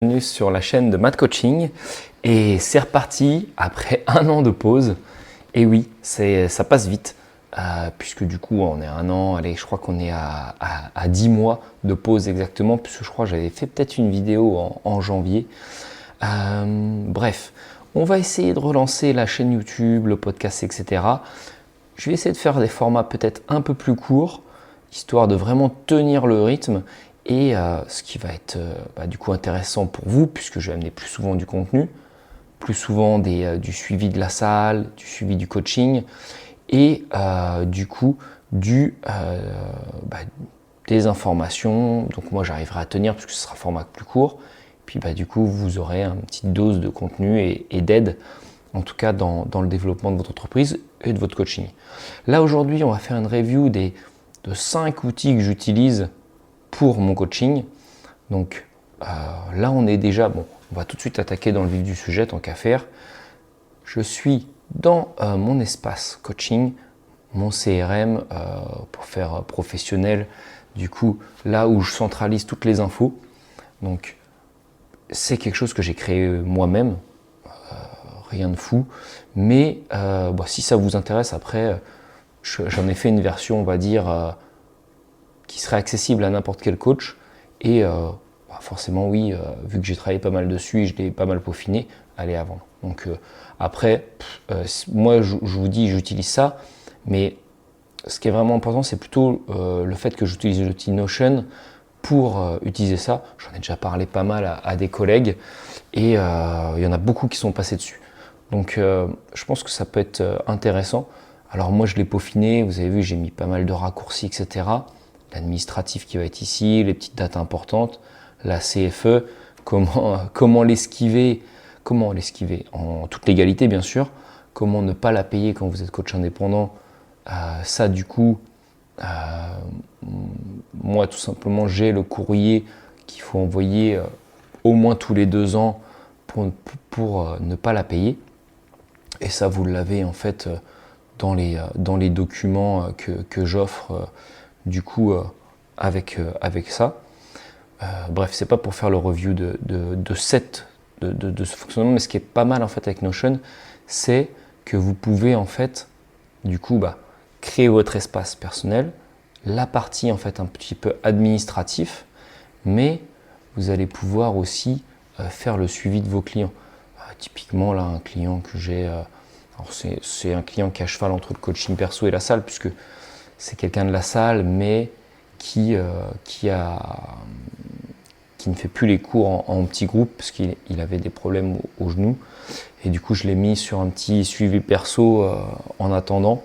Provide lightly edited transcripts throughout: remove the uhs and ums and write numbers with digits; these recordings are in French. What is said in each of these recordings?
Bienvenue sur la chaîne de Matt Coaching et c'est reparti après un an de pause. Et oui, ça passe vite puisque du coup on est à un an, allez, je crois qu'on est à 10 mois de pause exactement puisque je crois que j'avais fait peut-être une vidéo en janvier. Bref, on va essayer de relancer la chaîne YouTube, le podcast, etc. Je vais essayer de faire des formats peut-être un peu plus courts, histoire de vraiment tenir le rythme. Et ce qui va être du coup intéressant pour vous, puisque je vais amener plus souvent du contenu, plus souvent du suivi de la salle, du suivi du coaching, et du coup des informations. Donc moi j'arriverai à tenir, puisque ce sera un format plus court. Puis du coup vous aurez une petite dose de contenu et d'aide, en tout cas dans le développement de votre entreprise et de votre coaching. Là aujourd'hui on va faire une review de 5 outils que j'utilise pour mon coaching. Donc là on est déjà, bon, on va tout de suite attaquer dans le vif du sujet tant qu'à faire. Je suis dans mon espace coaching, mon CRM pour faire professionnel, du coup là où je centralise toutes les infos. Donc c'est quelque chose que j'ai créé moi-même, rien de fou, mais si ça vous intéresse, après j'en ai fait une version, on va dire, qui serait accessible à n'importe quel coach. Et forcément, oui, vu que j'ai travaillé pas mal dessus et je l'ai pas mal peaufiné, allez avant. Donc après, moi je vous dis, j'utilise ça, mais ce qui est vraiment important, c'est plutôt le fait que j'utilise l'outil Notion pour utiliser ça. J'en ai déjà parlé pas mal à des collègues et il y en a beaucoup qui sont passés dessus. Donc je pense que ça peut être intéressant. Alors moi je l'ai peaufiné, vous avez vu, j'ai mis pas mal de raccourcis, etc. L'administratif qui va être ici, les petites dates importantes, la CFE, comment l'esquiver en toute légalité bien sûr, comment ne pas la payer quand vous êtes coach indépendant. Ça du coup, moi tout simplement j'ai le courrier qu'il faut envoyer au moins tous les 2 ans pour ne pas la payer. Et ça vous l'avez en fait dans les documents que j'offre du coup avec ça. Bref, c'est pas pour faire le review de ce fonctionnement, mais ce qui est pas mal en fait avec Notion, c'est que vous pouvez en fait du coup créer votre espace personnel, la partie en fait un petit peu administratif, mais vous allez pouvoir aussi faire le suivi de vos clients. Typiquement là, un client que j'ai, alors c'est un client qui est à cheval entre le coaching perso et la salle, puisque c'est quelqu'un de la salle, mais qui ne fait plus les cours en petits groupes parce qu'il avait des problèmes au genou. Et du coup, je l'ai mis sur un petit suivi perso en attendant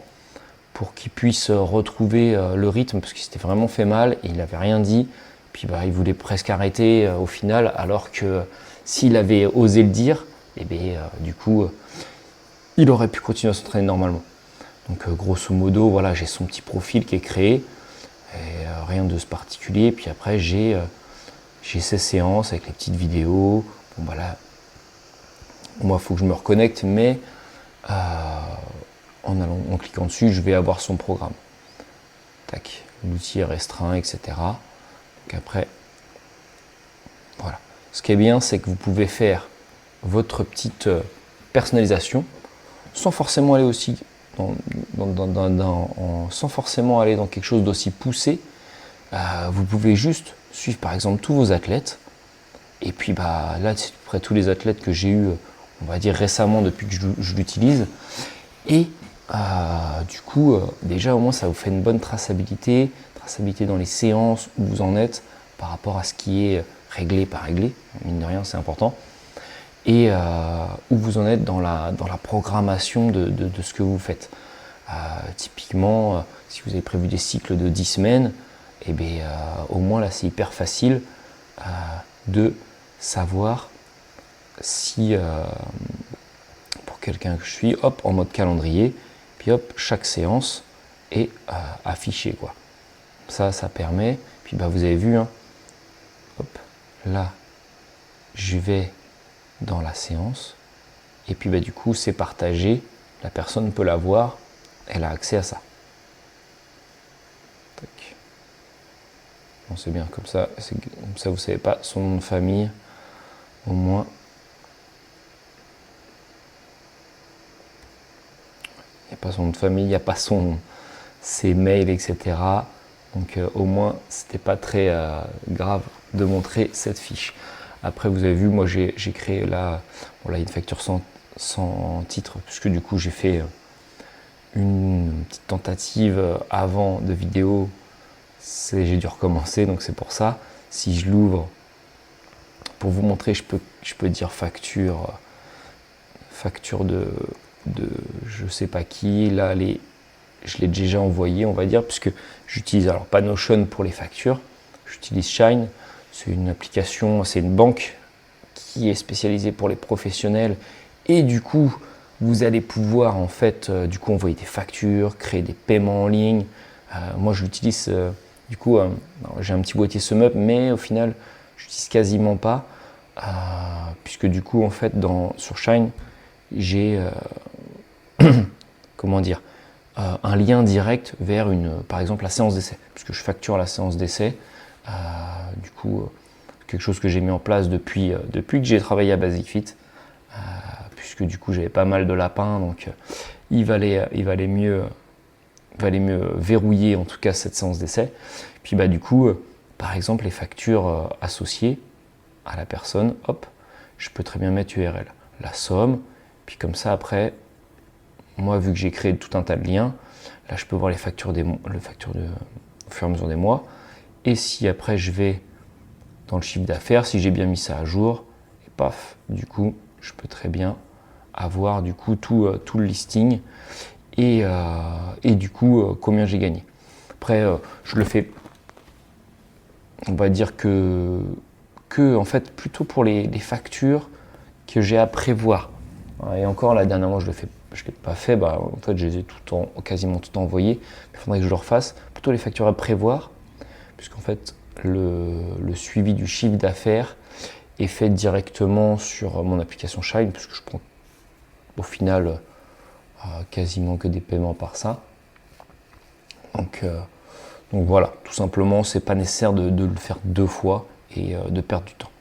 pour qu'il puisse retrouver le rythme parce qu'il s'était vraiment fait mal et il n'avait rien dit. Puis il voulait presque arrêter au final, alors que s'il avait osé le dire, du coup, il aurait pu continuer à s'entraîner normalement. Donc grosso modo, voilà, j'ai son petit profil qui est créé, et, rien de particulier. Puis après, j'ai ces séances avec les petites vidéos. Bon voilà, moi, il faut que je me reconnecte, mais en cliquant dessus, je vais avoir son programme. Tac, l'outil est restreint, etc. Donc après, voilà. Ce qui est bien, c'est que vous pouvez faire votre petite personnalisation sans forcément aller aussi sans forcément aller dans quelque chose d'aussi poussé. Vous pouvez juste suivre par exemple tous vos athlètes. Et puis là, c'est à peu près tous les athlètes que j'ai eu, on va dire récemment depuis que je l'utilise. Et du coup, déjà au moins ça vous fait une bonne traçabilité dans les séances où vous en êtes par rapport à ce qui est réglé par réglé. Mine de rien, c'est important. Et où vous en êtes dans la programmation de ce que vous faites. Typiquement, si vous avez prévu des cycles de 10 semaines, au moins là c'est hyper facile de savoir si, pour quelqu'un que je suis, hop, en mode calendrier, puis hop, chaque séance est affichée, quoi. Ça permet, puis vous avez vu, hein, hop, là, je vais dans la séance, et puis du coup, c'est partagé, la personne peut la voir, elle a accès à ça. Tac. Bon, c'est bien, comme ça vous savez pas son nom de famille, au moins, il n'y a pas son nom de famille, il n'y a pas ses mails, etc. Donc au moins, c'était pas très grave de montrer cette fiche. Après, vous avez vu, moi j'ai créé là, bon, là, une facture sans titre, puisque du coup j'ai fait une petite tentative avant de vidéo. J'ai dû recommencer, donc c'est pour ça. Si je l'ouvre, pour vous montrer, je peux dire facture de je sais pas qui. Là, je l'ai déjà envoyé, on va dire, puisque j'utilise alors pas Notion pour les factures, j'utilise Shine. C'est une application, c'est une banque qui est spécialisée pour les professionnels, et du coup vous allez pouvoir en fait du coup envoyer des factures, créer des paiements en ligne. Moi je l'utilise du coup, j'ai un petit boîtier SumUp, mais au final je l'utilise quasiment pas, puisque du coup en fait sur Shine j'ai comment dire, un lien direct vers par exemple la séance d'essai, puisque je facture la séance d'essai. Du coup, quelque chose que j'ai mis en place depuis que j'ai travaillé à Basic Fit, puisque du coup j'avais pas mal de lapins, donc il valait mieux verrouiller en tout cas cette séance d'essai. Puis du coup, par exemple les factures associées à la personne, hop, je peux très bien mettre URL, la somme, puis comme ça après, moi vu que j'ai créé tout un tas de liens, là je peux voir les factures au fur et à mesure des mois. Et si après je vais dans le chiffre d'affaires, si j'ai bien mis ça à jour, et paf, du coup, je peux très bien avoir du coup tout le listing et du coup combien j'ai gagné. Après, je le fais, on va dire que en fait plutôt pour les factures que j'ai à prévoir. Et encore la dernière fois je l'ai pas fait, en fait je les ai quasiment tout envoyé. Il faudrait que je le refasse. Plutôt les factures à prévoir, puisqu'en fait le suivi du chiffre d'affaires est fait directement sur mon application Shine, puisque je prends au final quasiment que des paiements par ça. Donc voilà, tout simplement, c'est pas nécessaire de le faire deux fois et de perdre du temps.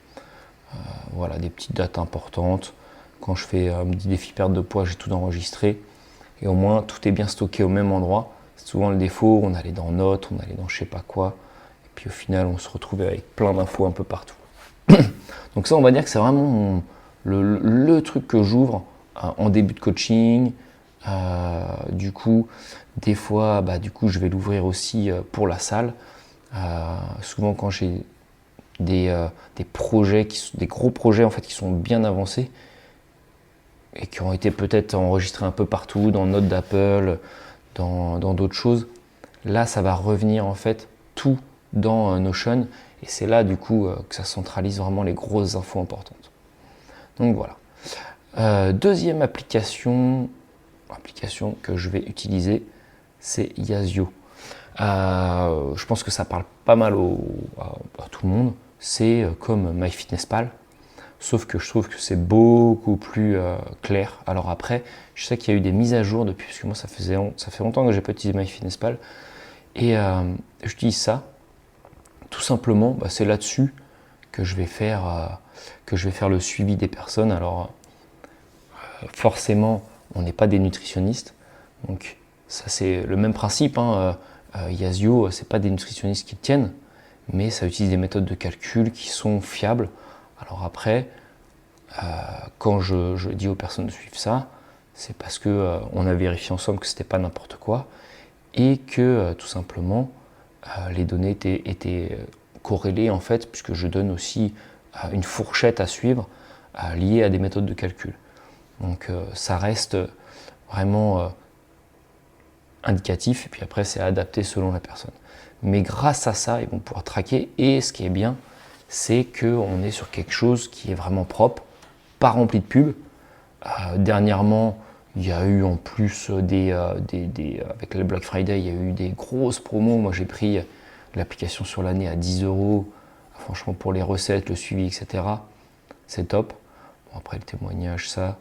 Voilà, des petites dates importantes. Quand je fais un petit défi perte de poids, j'ai tout enregistré. Et au moins, tout est bien stocké au même endroit. C'est souvent le défaut, on allait dans Notes, on allait dans je sais pas quoi. Et puis au final, on se retrouve avec plein d'infos un peu partout. Donc ça, on va dire que c'est vraiment le truc que j'ouvre en début de coaching. Du coup, des fois, du coup, je vais l'ouvrir aussi pour la salle. Souvent, quand j'ai des projets, des gros projets en fait, qui sont bien avancés et qui ont été peut-être enregistrés un peu partout, dans Notes d'Apple, dans d'autres choses, là, ça va revenir en fait tout dans Notion. Et c'est là, du coup, que ça centralise vraiment les grosses infos importantes. Donc voilà. Deuxième application que je vais utiliser, c'est Yazio. Je pense que ça parle pas mal à tout le monde. C'est comme MyFitnessPal, sauf que je trouve que c'est beaucoup plus clair. Alors après, je sais qu'il y a eu des mises à jour depuis, parce que moi ça fait longtemps que j'ai pas utilisé MyFitnessPal, et j'utilise ça. Tout simplement, c'est là-dessus que je vais faire le suivi des personnes. Alors forcément, on n'est pas des nutritionnistes, donc ça c'est le même principe. Yazio, c'est pas des nutritionnistes qui tiennent, mais ça utilise des méthodes de calcul qui sont fiables. Alors après, quand je dis aux personnes de suivre ça, c'est parce que on a vérifié ensemble que c'était pas n'importe quoi et que tout simplement les données étaient corrélées en fait, puisque je donne aussi une fourchette à suivre liée à des méthodes de calcul. Donc ça reste vraiment indicatif, et puis après c'est adapté selon la personne. Mais grâce à ça, ils vont pouvoir traquer, et ce qui est bien, c'est qu'on est sur quelque chose qui est vraiment propre, pas rempli de pubs. Dernièrement, il y a eu en plus avec le Black Friday, il y a eu des grosses promos. Moi j'ai pris l'application sur l'année à 10 €. Franchement, pour les recettes, le suivi, etc., c'est top. Bon, après le témoignage, ça,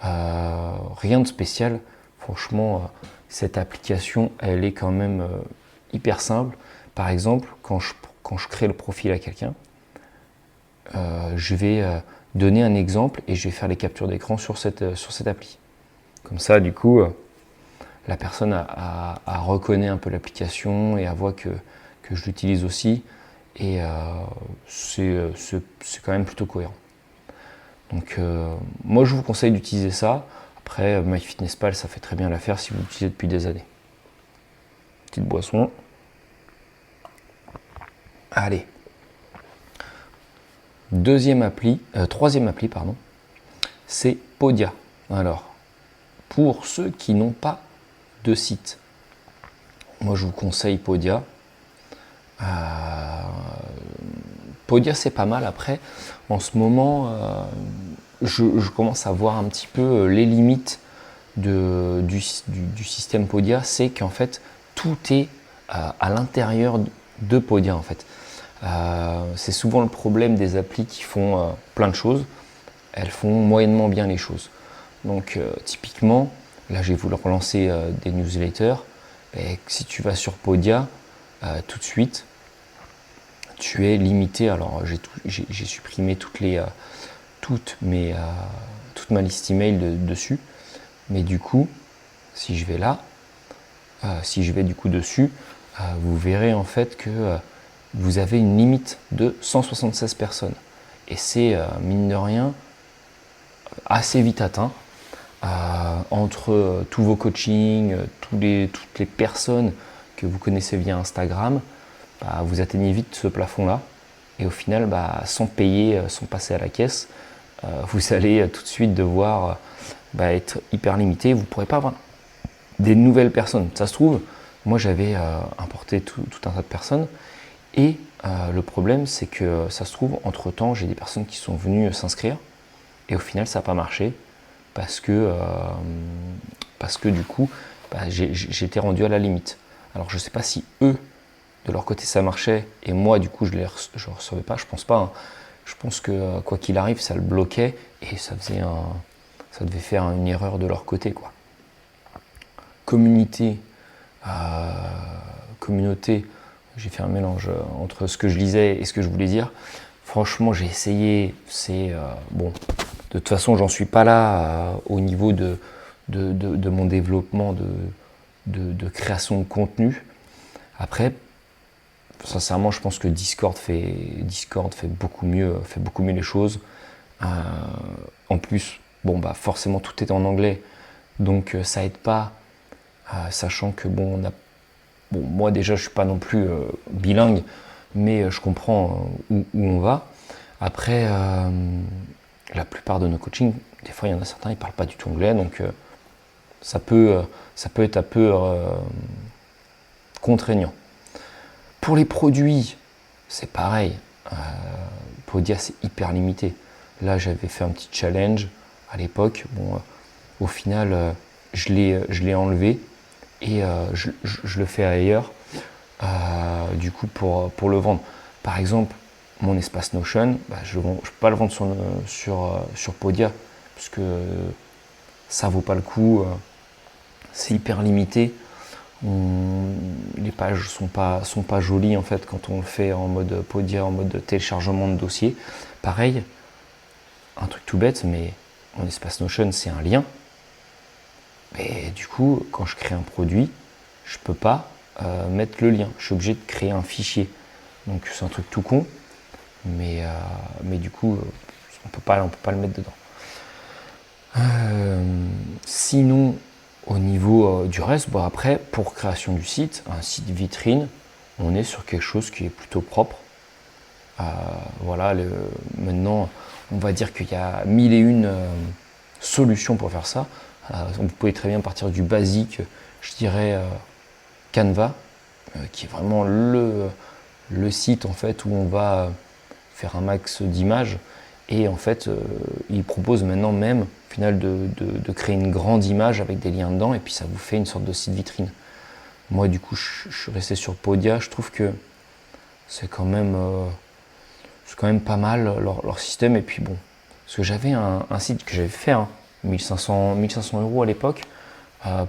rien de spécial. Franchement, cette application, elle est quand même hyper simple. Par exemple, quand je crée le profil à quelqu'un, je vais donner un exemple et je vais faire les captures d'écran sur cette appli. Comme ça, du coup, la personne reconnaît un peu l'application et elle voit que je l'utilise aussi. Et c'est quand même plutôt cohérent. Donc moi je vous conseille d'utiliser ça. Après MyFitnessPal ça fait très bien l'affaire si vous l'utilisez depuis des années. Petite boisson. Allez. Troisième appli, c'est Podia. Alors, pour ceux qui n'ont pas de site, moi je vous conseille Podia. Podia c'est pas mal. Après, en ce moment, je commence à voir un petit peu les limites du système Podia. C'est qu'en fait, tout est à l'intérieur de Podia en fait. C'est souvent le problème des applis qui font plein de choses. Elles font moyennement bien les choses. Donc typiquement, là j'ai voulu relancer des newsletters. Et si tu vas sur Podia, tout de suite, tu es limité. Alors j'ai supprimé toute ma liste email dessus. Mais du coup, si je vais là, si je vais du coup dessus, vous verrez en fait que vous avez une limite de 176 personnes. Et c'est, mine de rien, assez vite atteint. Entre tous vos coachings, toutes les personnes que vous connaissez via Instagram, vous atteignez vite ce plafond-là. Et au final, sans payer, sans passer à la caisse, vous allez tout de suite devoir être hyper limité. Vous ne pourrez pas avoir des nouvelles personnes. Ça se trouve, moi j'avais importé tout un tas de personnes. Et le problème, c'est que ça se trouve, entre-temps, j'ai des personnes qui sont venues s'inscrire. Et au final, ça n'a pas marché. Parce que du coup, j'étais rendu à la limite. Alors je ne sais pas si eux, de leur côté, ça marchait. Et moi, du coup, je ne recevais pas. Je pense pas. Hein. Je pense que quoi qu'il arrive, ça le bloquait. Et ça devait faire une erreur de leur côté, quoi. Communauté, j'ai fait un mélange entre ce que je lisais et ce que je voulais dire. Franchement, j'ai essayé, bon, de toute façon, j'en suis pas là au niveau de mon développement de création de contenu. Après, sincèrement, je pense que Discord fait beaucoup mieux les choses. En plus, bon, forcément, tout est en anglais, donc ça aide pas. Sachant que moi déjà je suis pas non plus bilingue, mais je comprends où on va. Après, la plupart de nos coachings, des fois il y en a certains ils parlent pas du tout anglais, donc ça peut être un peu contraignant. Pour les produits, c'est pareil. Podia c'est hyper limité. Là j'avais fait un petit challenge à l'époque. Bon, au final je l'ai enlevé. Et je le fais ailleurs, du coup pour le vendre. Par exemple, mon espace Notion, je ne peux pas le vendre sur Podia, parce que ça vaut pas le coup, c'est hyper limité. Les pages sont pas jolies en fait quand on le fait en mode Podia, en mode téléchargement de dossier. Pareil, un truc tout bête, mais mon espace Notion c'est un lien. Et du coup, quand je crée un produit, je ne peux pas mettre le lien. Je suis obligé de créer un fichier. Donc c'est un truc tout con, mais du coup, on peut pas le mettre dedans. Sinon, au niveau du reste, après, pour création du site, un site vitrine, on est sur quelque chose qui est plutôt propre. Voilà, maintenant, on va dire qu'il y a 1001 solutions pour faire ça. Vous pouvez très bien partir du basique, je dirais Canva, qui est vraiment le site en fait où on va faire un max d'images. Et en fait, il propose maintenant même au final de créer une grande image avec des liens dedans, et puis ça vous fait une sorte de site vitrine. Moi du coup, je suis resté sur Podia. Je trouve que c'est quand même pas mal leur système. Et puis bon, parce que j'avais un site que j'avais fait, 1500 € à l'époque,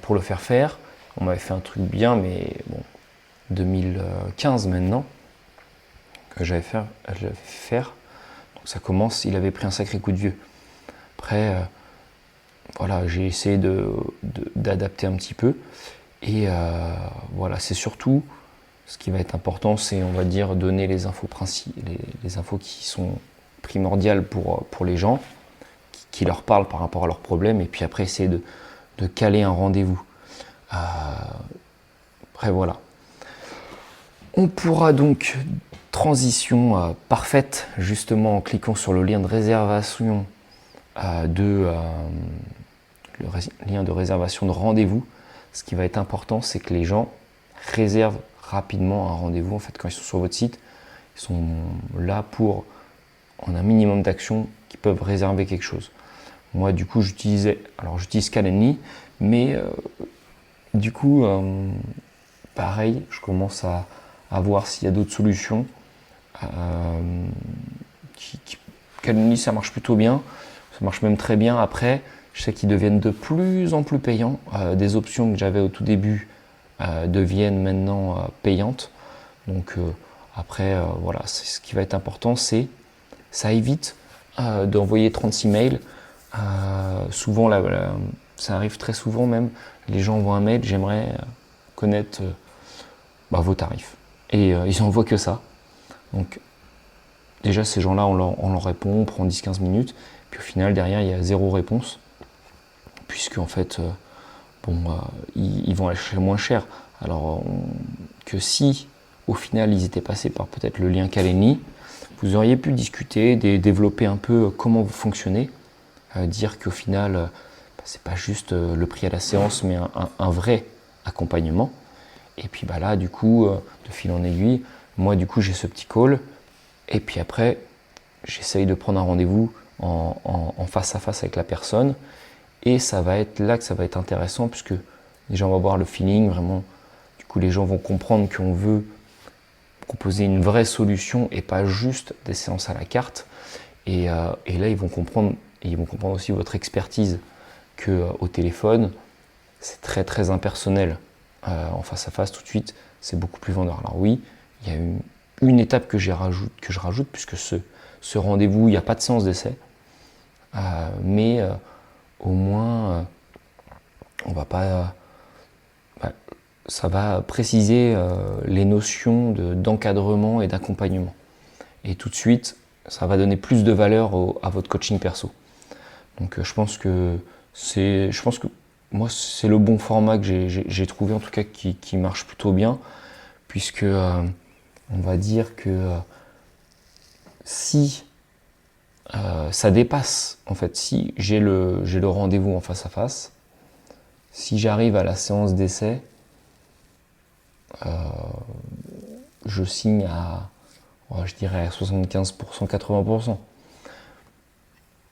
pour le faire. On m'avait fait un truc bien, mais bon, 2015 maintenant, que j'avais fait faire. Donc ça commence, il avait pris un sacré coup de vieux. Après, voilà, j'ai essayé d'adapter un petit peu. Et voilà, c'est surtout, ce qui va être important, c'est, on va dire, donner les infos les infos qui sont primordiales pour les gens, qui leur parlent par rapport à leurs problèmes, et puis après, essayer de caler un rendez-vous. Après, voilà. On pourra donc, transition parfaite, justement en cliquant sur le lien de réservation le lien de réservation de rendez-vous. Ce qui va être important, c'est que les gens réservent rapidement un rendez-vous. En fait, quand ils sont sur votre site, ils sont là pour, en un minimum d'action, qu'ils peuvent réserver quelque chose. Moi, du coup, j'utilise Calendly, mais du coup, pareil, je commence à voir s'il y a d'autres solutions. Calendly, ça marche plutôt bien, ça marche même très bien. Après, je sais qu'ils deviennent de plus en plus payants. Des options que j'avais au tout début deviennent maintenant payantes. Donc après, voilà, ce qui va être important, c'est ça évite d'envoyer 36 mails. Souvent, ça arrive très souvent même, les gens envoient un mail, j'aimerais connaître vos tarifs. Et ils n'envoient que ça. Donc déjà, ces gens-là, on leur répond, on prend 10-15 minutes. Puis au final, derrière, il y a 0 réponse. Puisque en fait, ils vont acheter moins cher. Alors que si, au final, ils étaient passés par peut-être le lien Calendly, vous auriez pu discuter, développer un peu comment vous fonctionnez, dire qu'au final, c'est pas juste le prix à la séance, mais un vrai accompagnement. Et puis là, du coup, de fil en aiguille, moi, du coup, j'ai ce petit call. Et puis après, j'essaye de prendre un rendez-vous en face à face avec la personne. Et ça va être là que ça va être intéressant, puisque les gens vont voir le feeling, vraiment. Du coup, les gens vont comprendre qu'on veut proposer une vraie solution et pas juste des séances à la carte. Et là, ils vont comprendre aussi votre expertise, qu'au téléphone, c'est très très impersonnel. En face à face, tout de suite, c'est beaucoup plus vendeur. Alors oui, il y a une étape que je rajoute, puisque ce rendez-vous, il n'y a pas de séance d'essai. Mais au moins, on va pas. Ça va préciser les notions d'encadrement et d'accompagnement. Et tout de suite, ça va donner plus de valeur à votre coaching perso. Donc je pense que moi, c'est le bon format que j'ai trouvé, en tout cas, qui marche plutôt bien, puisque on va dire que si ça dépasse, en fait, si j'ai le rendez-vous en face à face, si j'arrive à la séance d'essai, je signe à, je dirais à 75%, 80%.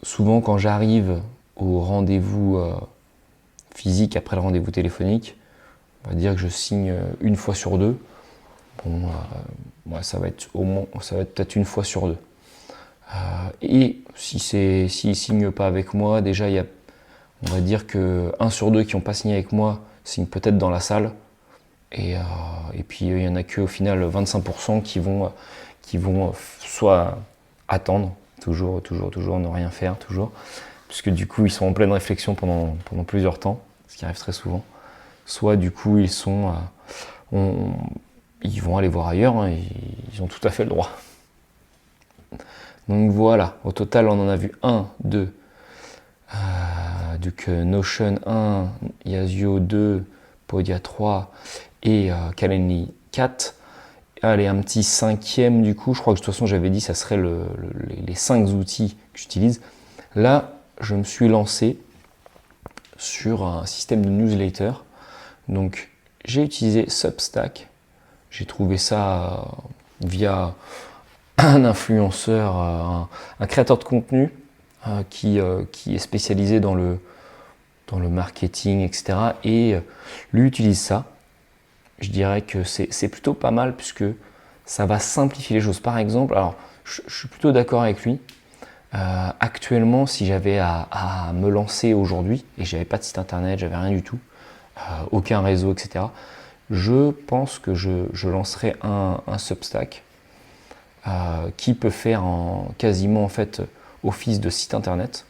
Souvent, quand j'arrive au rendez-vous physique après le rendez-vous téléphonique, on va dire que je signe une fois sur deux. Ça va être peut-être une fois sur deux. Et s'ils ne signent pas avec moi, déjà, on va dire que 1 sur 2 qui n'ont pas signé avec moi signent peut-être dans la salle. Et puis il y en a qu'au final 25% qui vont soit attendre, toujours, ne rien faire, toujours, puisque du coup ils sont en pleine réflexion pendant plusieurs temps, ce qui arrive très souvent. Soit du coup ils vont aller voir ailleurs, hein, ils ont tout à fait le droit. Donc voilà, au total on en a vu 1, 2, donc Notion 1, Yazio 2, Podia 3 et Calendly 4. Allez, un petit 5e du coup, je crois que de toute façon j'avais dit ça serait les 5 outils que j'utilise. Là, je me suis lancé sur un système de newsletter. Donc j'ai utilisé Substack. J'ai trouvé ça via un influenceur, un créateur de contenu qui est spécialisé dans le marketing, etc. Et lui utilise ça. Je dirais que c'est plutôt pas mal, puisque ça va simplifier les choses. Par exemple, alors je suis plutôt d'accord avec lui. Actuellement, si j'avais à me lancer aujourd'hui, et j'avais pas de site internet, j'avais rien du tout, aucun réseau, etc., je pense que je lancerais un Substack. qui peut faire quasiment en fait office de site internet.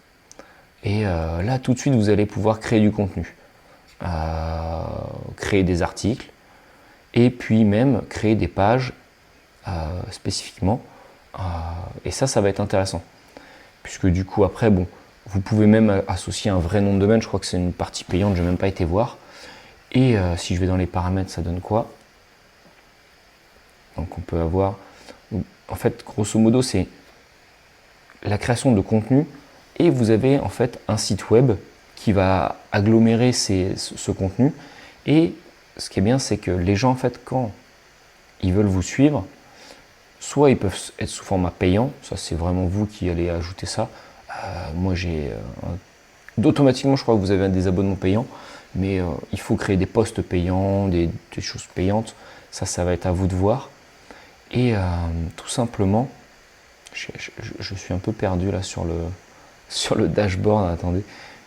Et là, tout de suite, vous allez pouvoir créer du contenu, créer des articles, et puis même créer des pages spécifiquement. Et ça va être intéressant. Puisque du coup, après, bon, vous pouvez même associer un vrai nom de domaine. Je crois que c'est une partie payante, je n'ai même pas été voir. Et si je vais dans les paramètres, ça donne quoi? Donc on peut avoir, en fait, grosso modo, c'est la création de contenu. Et vous avez en fait un site web qui va agglomérer ce contenu. Et ce qui est bien, c'est que les gens, en fait, quand ils veulent vous suivre, soit ils peuvent être sous format payant, ça c'est vraiment vous qui allez ajouter ça. Moi automatiquement je crois que vous avez des abonnements payants, mais il faut créer des posts payants, des choses payantes, ça va être à vous de voir. Et tout simplement, je suis un peu perdu là sur le dashboard, attendez,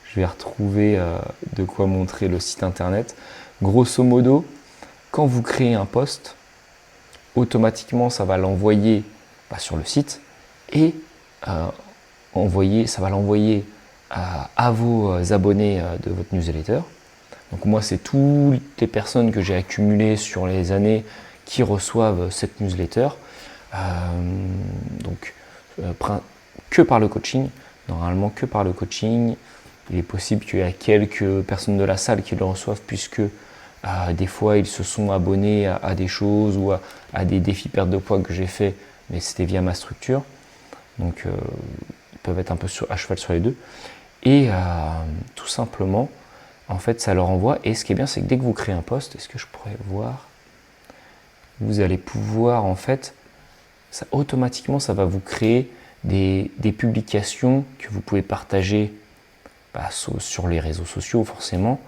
je vais retrouver de quoi montrer le site internet. Grosso modo, quand vous créez un post, automatiquement ça va l'envoyer sur le site et ça va l'envoyer à vos abonnés de votre newsletter. Donc moi c'est toutes les personnes que j'ai accumulées sur les années qui reçoivent cette newsletter. Que par le coaching, normalement que par le coaching. Il est possible qu'il y ait quelques personnes de la salle qui le reçoivent puisque des fois ils se sont abonnés à des choses ou à des défis perte de poids que j'ai fait, mais c'était via ma structure. Donc ils peuvent être un peu à cheval sur les deux. Et tout simplement, en fait, ça leur envoie. Et ce qui est bien, c'est que dès que vous créez un post, est-ce que je pourrais voir? Vous allez pouvoir, en fait, automatiquement, ça va vous créer des publications que vous pouvez partager sur les réseaux sociaux, forcément.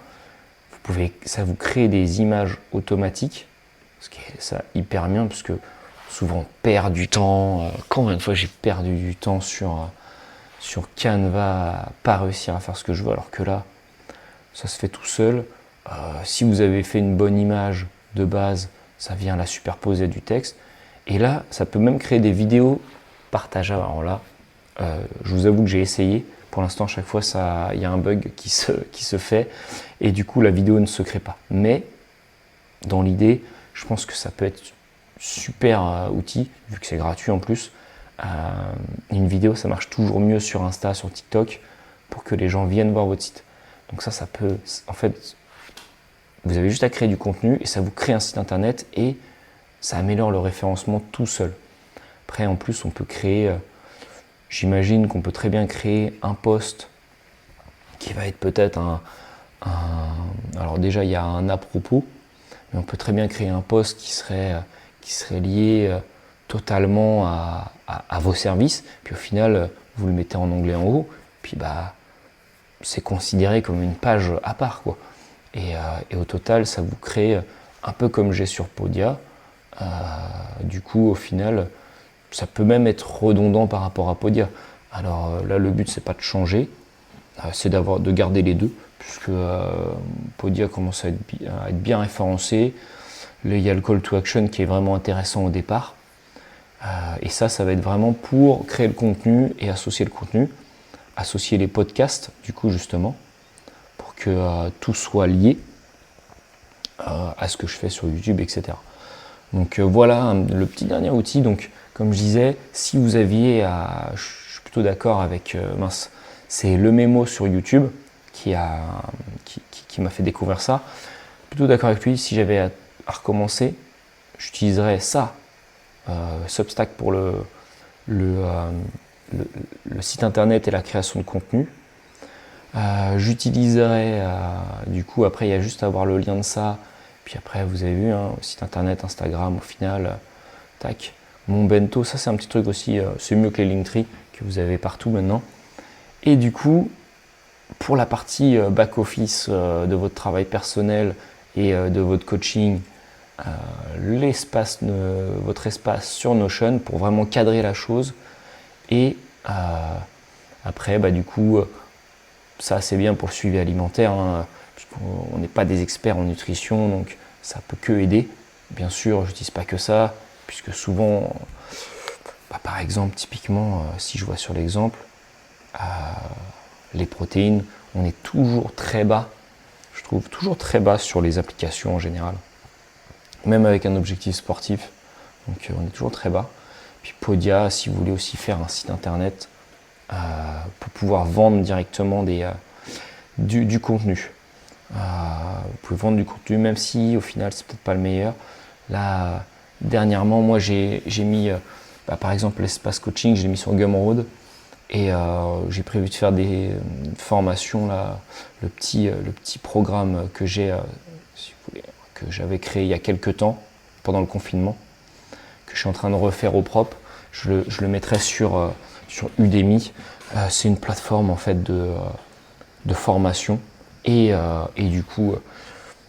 Ça vous crée des images automatiques, ce qui est ça hyper bien, parce que souvent on perd du temps. Combien de fois j'ai perdu du temps sur Canva à pas réussir à faire ce que je veux, alors que là, ça se fait tout seul. Si vous avez fait une bonne image de base, ça vient la superposer à du texte. Et là, ça peut même créer des vidéos partageables. Alors là, je vous avoue que j'ai essayé. Pour l'instant, chaque fois, il y a un bug qui se fait. Et du coup, la vidéo ne se crée pas. Mais, dans l'idée, je pense que ça peut être super outil, vu que c'est gratuit en plus. Une vidéo, ça marche toujours mieux sur Insta, sur TikTok, pour que les gens viennent voir votre site. Donc ça peut... En fait, vous avez juste à créer du contenu et ça vous crée un site internet et ça améliore le référencement tout seul. Après, en plus, on peut créer... J'imagine qu'on peut très bien créer un post qui va être peut-être alors déjà, il y a un à propos, mais on peut très bien créer un post qui serait lié totalement à vos services. Puis au final, vous le mettez en onglet en haut, puis c'est considéré comme une page à part, quoi. Et au total, ça vous crée un peu comme j'ai sur Podia. Du coup, au final, ça peut même être redondant par rapport à Podia. Alors là, le but, c'est pas de changer, c'est de garder les deux, puisque Podia commence à être bien référencé. Là, il y a le call to action qui est vraiment intéressant au départ. Et ça va être vraiment pour créer le contenu et associer le contenu, associer les podcasts, du coup, justement, pour que tout soit lié à ce que je fais sur YouTube, etc. Donc voilà le petit dernier outil. Donc, comme je disais, si vous aviez, je suis plutôt d'accord avec c'est le mémo sur YouTube qui m'a fait découvrir ça. Plutôt d'accord avec lui. Si j'avais à recommencer, j'utiliserais ça, Substack pour le site internet et la création de contenu. J'utiliserais, du coup, après il y a juste à avoir le lien de ça. Puis après, vous avez vu, site internet, Instagram, au final, tac. Mon bento, ça c'est un petit truc aussi, c'est mieux que les Linktree que vous avez partout maintenant. Et du coup, pour la partie back-office de votre travail personnel et de votre coaching, votre espace sur Notion pour vraiment cadrer la chose. Et après, du coup, ça c'est bien pour le suivi alimentaire, puisqu'on n'est pas des experts en nutrition, donc ça peut que aider. Bien sûr, je n'utilise pas que ça, puisque souvent par exemple, typiquement, si je vois sur l'exemple, les protéines, on est toujours très bas, je trouve toujours très bas sur les applications en général, même avec un objectif sportif, donc on est toujours très bas. Puis Podia, si vous voulez aussi faire un site internet pour pouvoir vendre directement du contenu. Vous pouvez vendre du contenu, même si au final c'est peut-être pas le meilleur. Là, dernièrement, moi j'ai mis, par exemple, l'espace coaching, je l'ai mis sur Gumroad et j'ai prévu de faire des formations là, le petit programme que j'ai, si vous voulez, que j'avais créé il y a quelques temps pendant le confinement, que je suis en train de refaire au propre. Je le mettrai sur Udemy. C'est une plateforme en fait de formation et du coup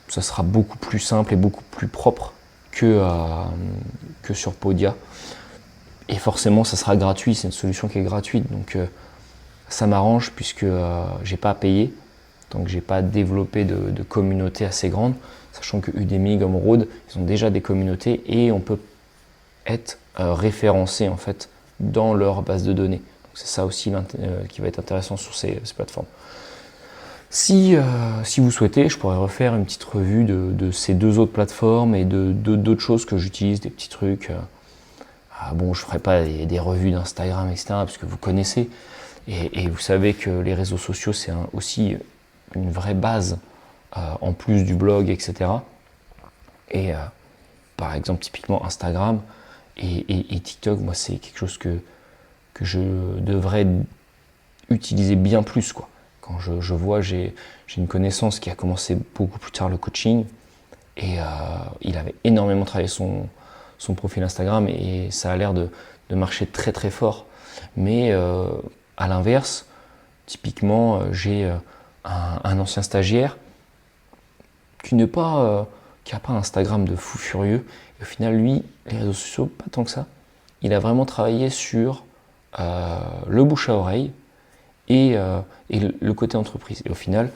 ça sera beaucoup plus simple et beaucoup plus propre que sur Podia, et forcément ça sera gratuit, c'est une solution qui est gratuite, donc ça m'arrange puisque j'ai pas à payer, donc j'ai pas développé de communauté assez grande, sachant que Udemy, Gumroad, ils ont déjà des communautés et on peut être référencé en fait dans leur base de données. Donc c'est ça aussi qui va être intéressant sur ces plateformes. Si vous souhaitez, je pourrais refaire une petite revue de ces deux autres plateformes et d'autres choses que j'utilise, des petits trucs. Bon, je ne ferai pas des revues d'Instagram, etc., parce que vous connaissez. Et vous savez que les réseaux sociaux, c'est aussi une vraie base, en plus du blog, etc. Et par exemple, typiquement Instagram et TikTok, moi, c'est quelque chose que je devrais utiliser bien plus, quoi. Quand je vois, j'ai une connaissance qui a commencé beaucoup plus tard le coaching et il avait énormément travaillé son profil Instagram et ça a l'air de marcher très très fort. Mais à l'inverse, typiquement, j'ai un ancien stagiaire qui n'a pas un Instagram de fou furieux. Et au final, lui, les réseaux sociaux, pas tant que ça. Il a vraiment travaillé sur le bouche à oreille et le côté entreprise. Et au final,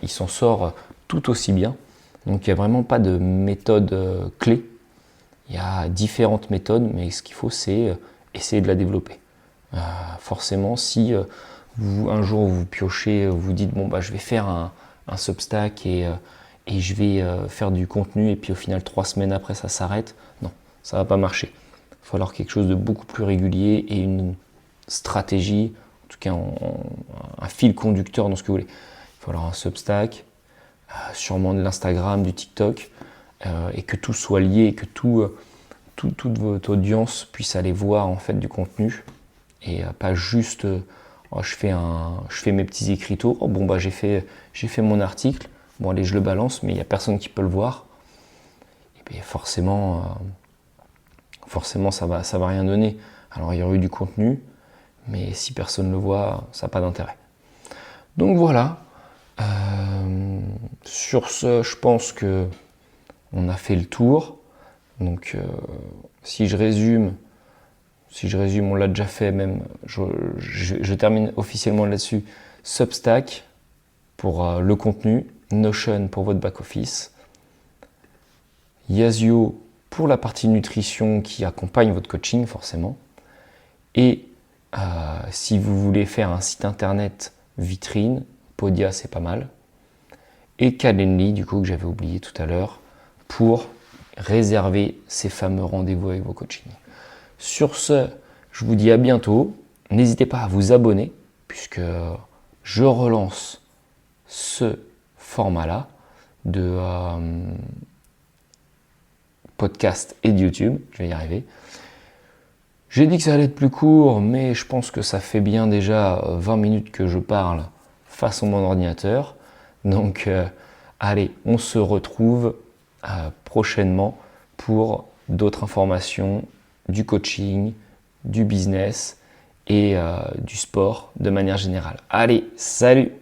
il s'en sort tout aussi bien. Donc il n'y a vraiment pas de méthode clé. Il y a différentes méthodes, mais ce qu'il faut, c'est essayer de la développer. Forcément, si un jour vous piochez, vous dites bon je vais faire un Substack et je vais faire du contenu, et puis au final 3 semaines après ça s'arrête, non, ça va pas marcher. Il va falloir quelque chose de beaucoup plus régulier et une stratégie, en tout cas un fil conducteur dans ce que vous voulez. Il va falloir un Substack, sûrement de l'Instagram, du TikTok, et que tout soit lié, et que toute votre audience puisse aller voir en fait du contenu, et pas juste je fais mes petits écriteaux, j'ai fait mon article, bon allez je le balance, mais il n'y a personne qui peut le voir, et bien forcément ça va rien donner. Alors il y aurait eu du contenu, mais si personne ne le voit, ça n'a pas d'intérêt. Donc voilà, sur ce, je pense que on a fait le tour. Donc si je résume, on l'a déjà fait même, je termine officiellement là-dessus. Substack pour le contenu, Notion pour votre back-office, Yazoo pour la partie nutrition qui accompagne votre coaching forcément, et si vous voulez faire un site internet vitrine, Podia c'est pas mal, et Calendly du coup que j'avais oublié tout à l'heure pour réserver ces fameux rendez-vous avec vos coachings. Sur ce, je vous dis à bientôt. N'hésitez pas à vous abonner puisque je relance ce format-là de podcast et de YouTube. Je vais y arriver. J'ai dit que ça allait être plus court, mais je pense que ça fait bien déjà 20 minutes que je parle face à mon ordinateur. Donc, allez, on se retrouve prochainement pour d'autres informations du coaching, du business et du sport de manière générale. Allez, salut!